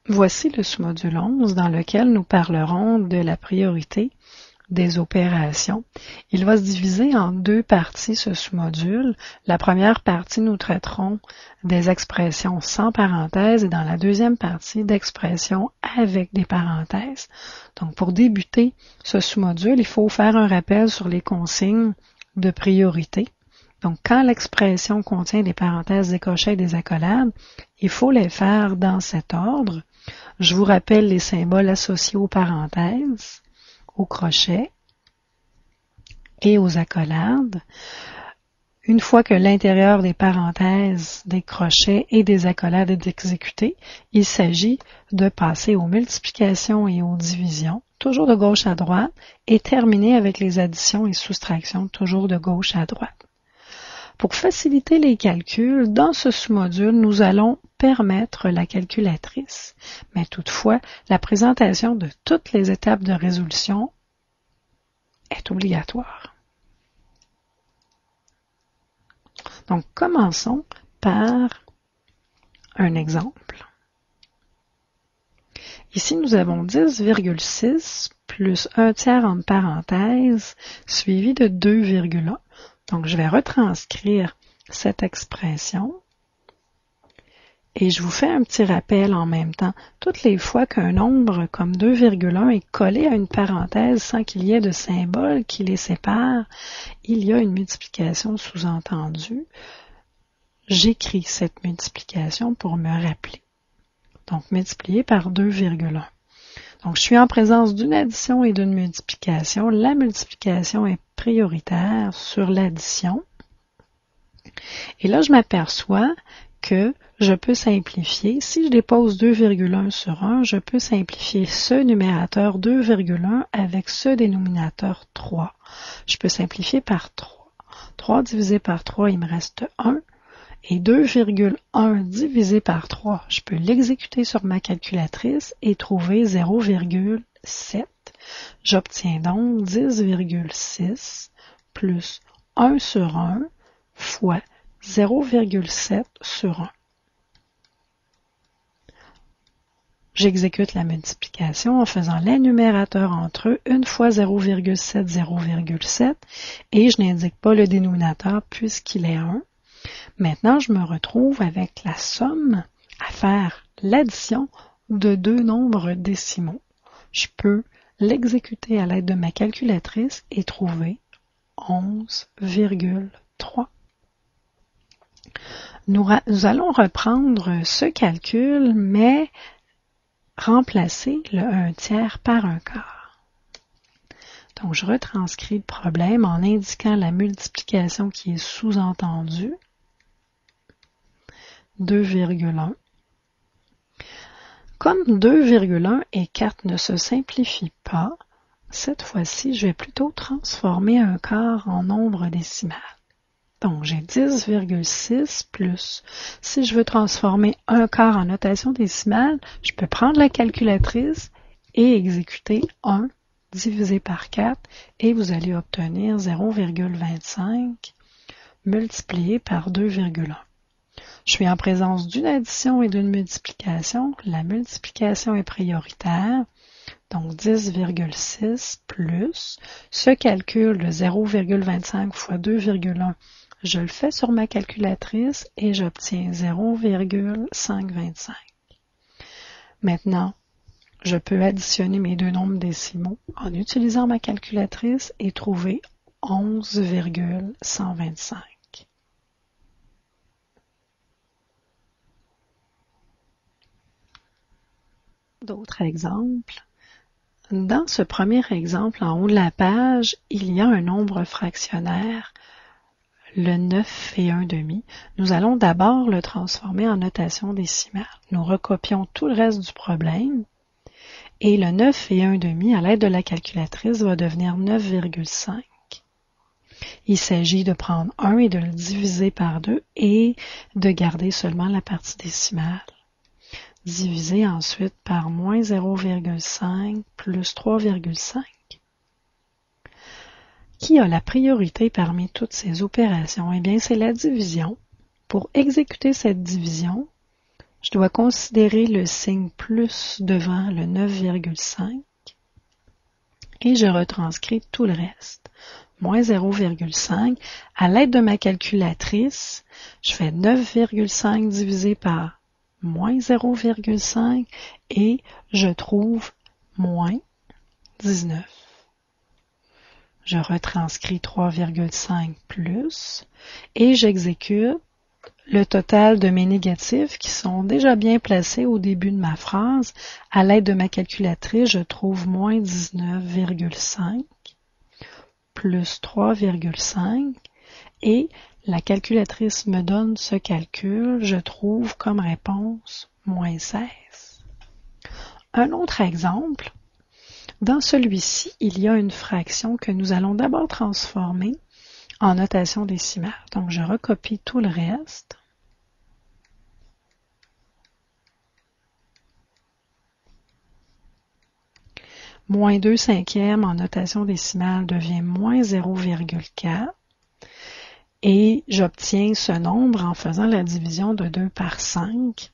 Voici le sous-module 11 dans lequel nous parlerons de la priorité des opérations. Il va se diviser en deux parties, ce sous-module. La première partie, nous traiterons des expressions sans parenthèses et dans la deuxième partie, d'expressions avec des parenthèses. Donc, pour débuter ce sous-module, il faut faire un rappel sur les consignes de priorité. Donc, quand l'expression contient des parenthèses, des crochets et des accolades, il faut les faire dans cet ordre. Je vous rappelle les symboles associés aux parenthèses, aux crochets et aux accolades. Une fois que l'intérieur des parenthèses, des crochets et des accolades est exécuté, il s'agit de passer aux multiplications et aux divisions, toujours de gauche à droite, et terminer avec les additions et soustractions, toujours de gauche à droite. Pour faciliter les calculs, dans ce sous-module, nous allons permettre la calculatrice, mais toutefois, la présentation de toutes les étapes de résolution est obligatoire. Donc, commençons par un exemple. Ici, nous avons 10,6 plus 1 tiers entre parenthèses, suivi de 2,1. Donc, je vais retranscrire cette expression et je vous fais un petit rappel en même temps. Toutes les fois qu'un nombre comme 2,1 est collé à une parenthèse sans qu'il y ait de symbole qui les sépare, il y a une multiplication sous-entendue. J'écris cette multiplication pour me rappeler. Donc, multiplié par 2,1. Donc, je suis en présence d'une addition et d'une multiplication. La multiplication est prioritaire sur l'addition. Et là, je m'aperçois que je peux simplifier. Si je dépose 2,1 sur 1, je peux simplifier ce numérateur 2,1 avec ce dénominateur 3. Je peux simplifier par 3. 3 divisé par 3, il me reste 1. Et 2,1 divisé par 3, je peux l'exécuter sur ma calculatrice et trouver 0,7. J'obtiens donc 10,6 plus 1 sur 1 fois 0,7 sur 1. J'exécute la multiplication en faisant les numérateurs entre eux, une fois 0,7, 0,7, et je n'indique pas le dénominateur puisqu'il est 1. Maintenant, je me retrouve avec la somme à faire l'addition de deux nombres décimaux. Je peux l'exécuter à l'aide de ma calculatrice et trouver 11,3. Nous allons reprendre ce calcul, mais remplacer le 1 tiers par un quart. Donc, je retranscris le problème en indiquant la multiplication qui est sous-entendue. 2,1. Comme 2,1 et 4 ne se simplifient pas, cette fois-ci, je vais plutôt transformer un quart en nombre décimal. Donc, j'ai 10,6 plus. Si je veux transformer un quart en notation décimale, je peux prendre la calculatrice et exécuter 1 divisé par 4 et vous allez obtenir 0,25 multiplié par 2,1. Je suis en présence d'une addition et d'une multiplication. La multiplication est prioritaire. Donc, 10,6 plus ce calcul de 0,25 fois 2,1, je le fais sur ma calculatrice et j'obtiens 0,525. Maintenant, je peux additionner mes deux nombres décimaux en utilisant ma calculatrice et trouver 11,125. D'autres exemples. Dans ce premier exemple, en haut de la page, il y a un nombre fractionnaire, le 9 et 1 demi. Nous allons d'abord le transformer en notation décimale. Nous recopions tout le reste du problème et le 9 et 1 demi, à l'aide de la calculatrice, va devenir 9,5. Il s'agit de prendre 1 et de le diviser par 2 et de garder seulement la partie décimale. Divisé ensuite par moins 0,5 plus 3,5. Qui a la priorité parmi toutes ces opérations? Eh bien, c'est la division. Pour exécuter cette division, Je dois considérer le signe plus devant le 9,5 et je retranscris tout le reste. Moins 0,5. À l'aide de ma calculatrice, je fais 9,5 divisé par moins 0,5 et je trouve moins 19. Je retranscris 3,5 plus et j'exécute le total de mes négatifs qui sont déjà bien placés au début de ma phrase. À l'aide de ma calculatrice, je trouve moins 19,5 plus 3,5 et la calculatrice me donne ce calcul. Je trouve comme réponse moins 16. Un autre exemple. Dans celui-ci, il y a une fraction que nous allons d'abord transformer en notation décimale. Donc, je recopie tout le reste. Moins 2 cinquièmes en notation décimale devient moins 0,4. Et j'obtiens ce nombre en faisant la division de 2 par 5.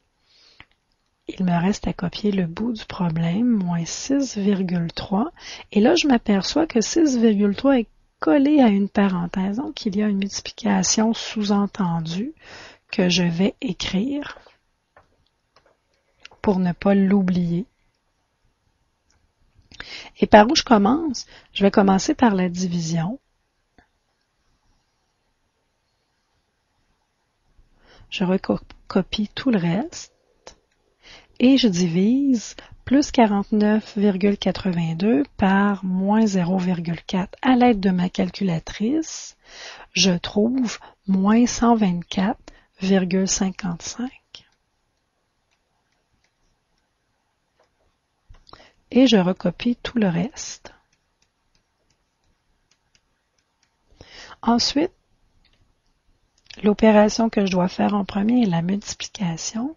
Il me reste à copier le bout du problème, moins 6,3. Et là, je m'aperçois que 6,3 est collé à une parenthèse. Donc, il y a une multiplication sous-entendue que je vais écrire pour ne pas l'oublier. Et par où je commence? Je vais commencer par la division. Je recopie tout le reste. Et je divise plus 49,82 par moins 0,4. À l'aide de ma calculatrice, je trouve moins 124,55. Et je recopie tout le reste. Ensuite, l'opération que je dois faire en premier est la multiplication.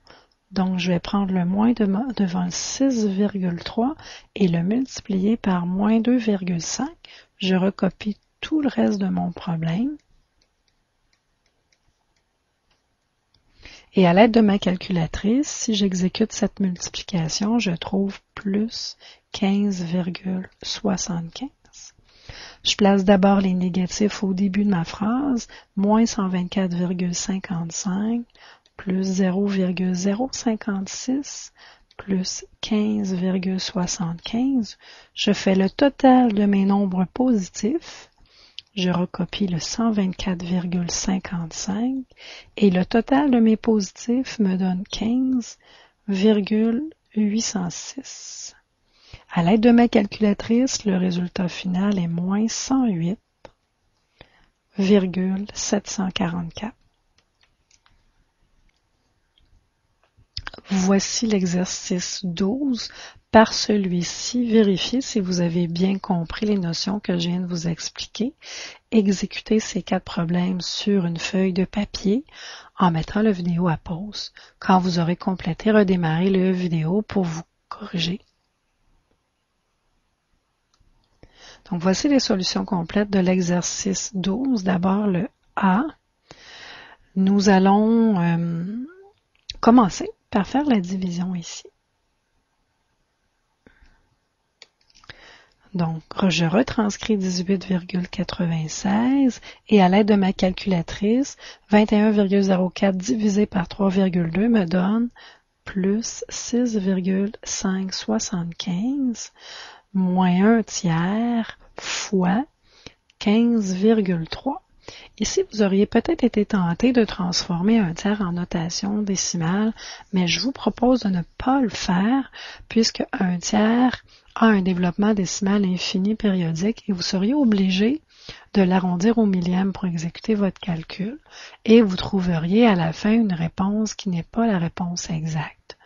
Donc, je vais prendre le moins devant le 6,3 et le multiplier par moins 2,5. Je recopie tout le reste de mon problème. Et à l'aide de ma calculatrice, si j'exécute cette multiplication, je trouve plus 15,75. Je place d'abord les négatifs au début de ma phrase, moins 124,55 plus 0,056 plus 15,75. Je fais le total de mes nombres positifs. Je recopie le 124,55 et le total de mes positifs me donne 15,806. À l'aide de ma calculatrice, le résultat final est moins 108,744. Voici l'exercice 12. Par celui-ci, vérifiez si vous avez bien compris les notions que je viens de vous expliquer. Exécutez ces 4 problèmes sur une feuille de papier en mettant la vidéo à pause. Quand vous aurez complété, redémarrez la vidéo pour vous corriger. Donc, voici les solutions complètes de l'exercice 12. D'abord, le A. Nous allons commencer par faire la division ici. Donc, je retranscris 18,96 et à l'aide de ma calculatrice, 21,04 divisé par 3,2 me donne plus 6,575 moins 1 tiers fois 15,3. Ici, vous auriez peut-être été tenté de transformer un tiers en notation décimale, mais je vous propose de ne pas le faire puisque un tiers a un développement décimal infini périodique et vous seriez obligé de l'arrondir au millième pour exécuter votre calcul et vous trouveriez à la fin une réponse qui n'est pas la réponse exacte.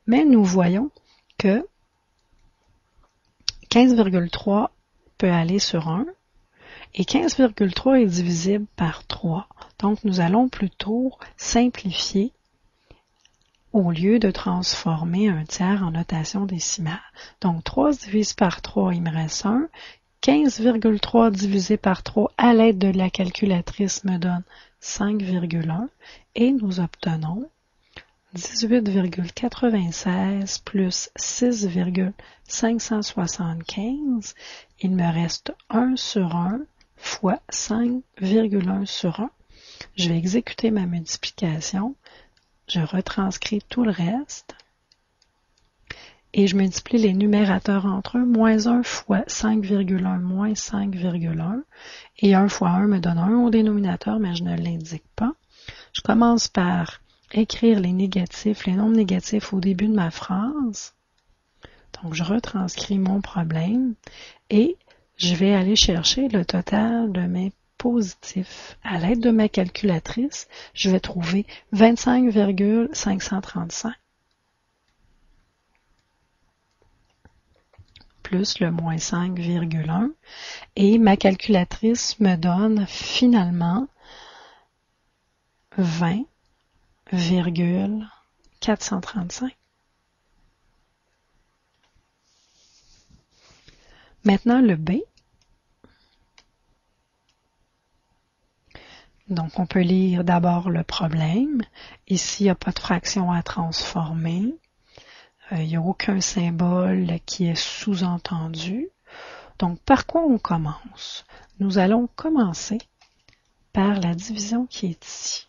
Mais nous voyons que 15,3 peut aller sur 1 et 15,3 est divisible par 3. Donc, nous allons plutôt simplifier au lieu de transformer un tiers en notation décimale. Donc, 3 se divise par 3, il me reste 1. 15,3 divisé par 3 à l'aide de la calculatrice me donne 5,1 et nous obtenons 18,96 plus 6,575, il me reste 1 sur 1 fois 5,1 sur 1. Je vais exécuter ma multiplication. Je retranscris tout le reste. Et je multiplie les numérateurs entre eux. Moins 1 fois 5,1 moins 5,1. Et 1 fois 1 me donne 1 au dénominateur, mais je ne l'indique pas. Je commence par écrire les négatifs, les nombres négatifs au début de ma phrase. Donc, je retranscris mon problème et je vais aller chercher le total de mes positifs. À l'aide de ma calculatrice, je vais trouver 25,535 plus le moins 5,1 et ma calculatrice me donne finalement 20,435. Maintenant, le B. Donc, on peut lire d'abord le problème. Ici, il n'y a pas de fraction à transformer. Il n'y a aucun symbole qui est sous-entendu. Donc, par quoi on commence? Nous allons commencer par la division qui est ici.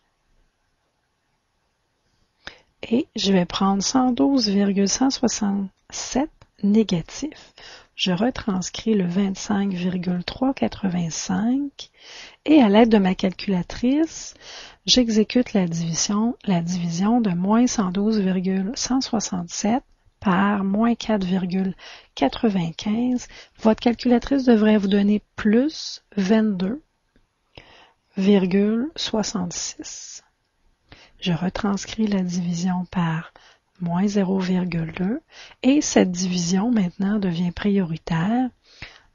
Et je vais prendre 112,167 négatif. Je retranscris le 25,385 et à l'aide de ma calculatrice, j'exécute la division de moins 112,167 par moins 4,95. Votre calculatrice devrait vous donner plus 22,66. Je retranscris la division par moins 0,2 et cette division maintenant devient prioritaire.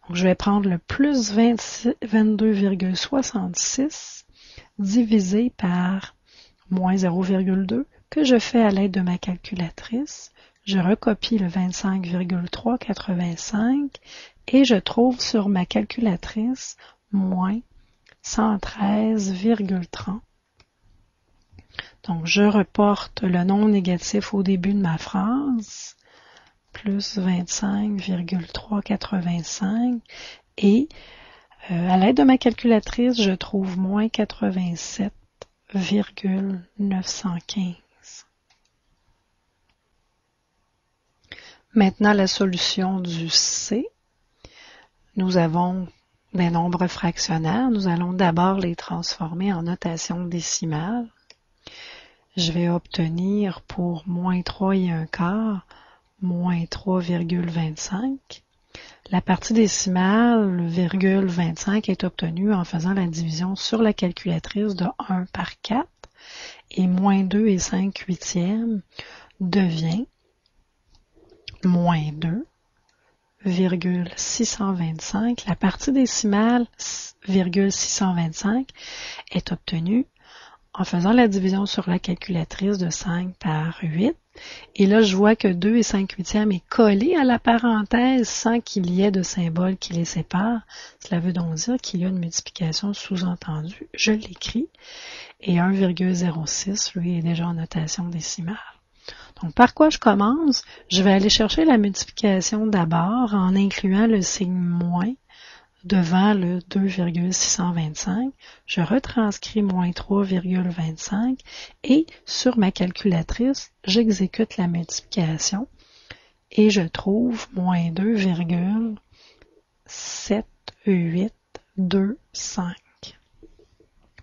Donc, je vais prendre le plus 22,66 divisé par moins 0,2 que je fais à l'aide de ma calculatrice. Je recopie le 25,385 et je trouve sur ma calculatrice moins 113,30. Donc, je reporte le nombre négatif au début de ma phrase, plus 25,385, et à l'aide de ma calculatrice, je trouve moins 87,915. Maintenant, la solution du C. Nous avons des nombres fractionnaires. Nous allons d'abord les transformer en notation décimale. Je vais obtenir pour moins 3 et un quart, moins 3,25. La partie décimale, le virgule 25, est obtenue en faisant la division sur la calculatrice de 1 par 4 et moins 2 et 5 huitièmes devient moins 2,625. La partie décimale, virgule 625, est obtenue en faisant la division sur la calculatrice de 5 par 8. Et là, je vois que 2 et 5 huitièmes est collé à la parenthèse sans qu'il y ait de symbole qui les sépare. Cela veut donc dire qu'il y a une multiplication sous-entendue. Je l'écris. Et 1,06, lui, est déjà en notation décimale. Donc, par quoi je commence? Je vais aller chercher la multiplication d'abord en incluant le signe moins devant le 2,625. Je retranscris moins 3,25 et sur ma calculatrice, j'exécute la multiplication et je trouve moins 2,7825.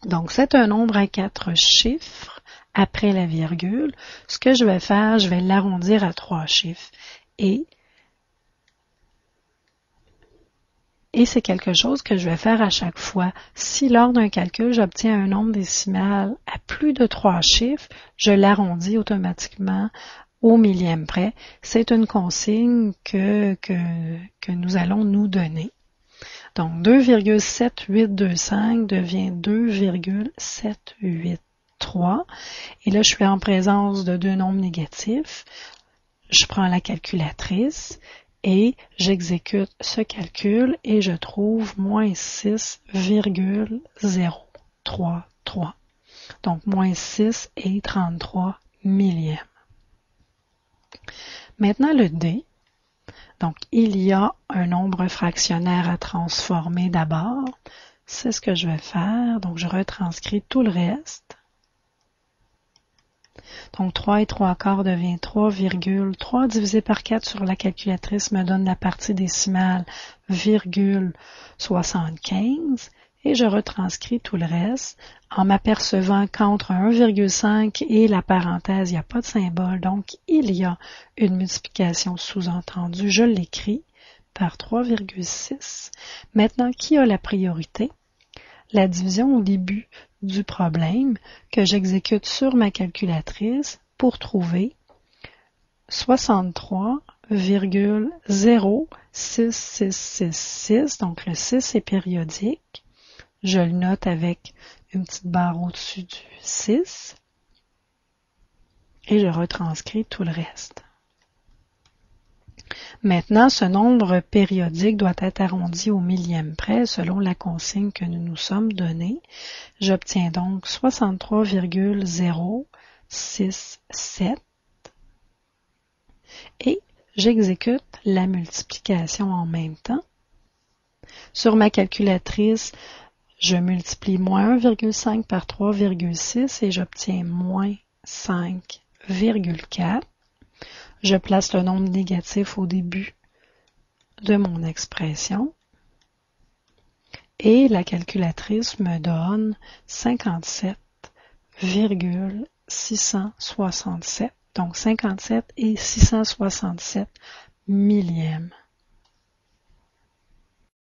Donc, c'est un nombre à 4 chiffres après la virgule. Ce que je vais faire, je vais l'arrondir à 3 chiffres et c'est quelque chose que je vais faire à chaque fois. Si lors d'un calcul, j'obtiens un nombre décimal à plus de 3 chiffres, je l'arrondis automatiquement au millième près. C'est une consigne que nous allons nous donner. Donc, 2,7825 devient 2,783. Et là, je suis en présence de deux nombres négatifs. Je prends la calculatrice et j'exécute ce calcul et je trouve moins 6,033. Donc, moins 6 et 33 millièmes. Maintenant le D. Donc, il y a un nombre fractionnaire à transformer d'abord. C'est ce que je vais faire. Donc, je retranscris tout le reste. Donc, 3 et 3/4 devient 3,3 divisé par 4 sur la calculatrice me donne la partie décimale, 0,75. Et je retranscris tout le reste en m'apercevant qu'entre 1,5 et la parenthèse, il n'y a pas de symbole. Donc, il y a une multiplication sous-entendue. Je l'écris par 3,6. Maintenant, qui a la priorité? La division au début du problème que j'exécute sur ma calculatrice pour trouver 63,06666. Donc, le 6 est périodique. Je le note avec une petite barre au-dessus du 6 et je retranscris tout le reste. Maintenant, ce nombre périodique doit être arrondi au millième près selon la consigne que nous nous sommes donnée. J'obtiens donc 63,067 et j'exécute la multiplication en même temps. Sur ma calculatrice, je multiplie moins 1,5 par 3,6 et j'obtiens moins 5,4. Je place le nombre négatif au début de mon expression et la calculatrice me donne 57,667. Donc 57 et 667 millièmes.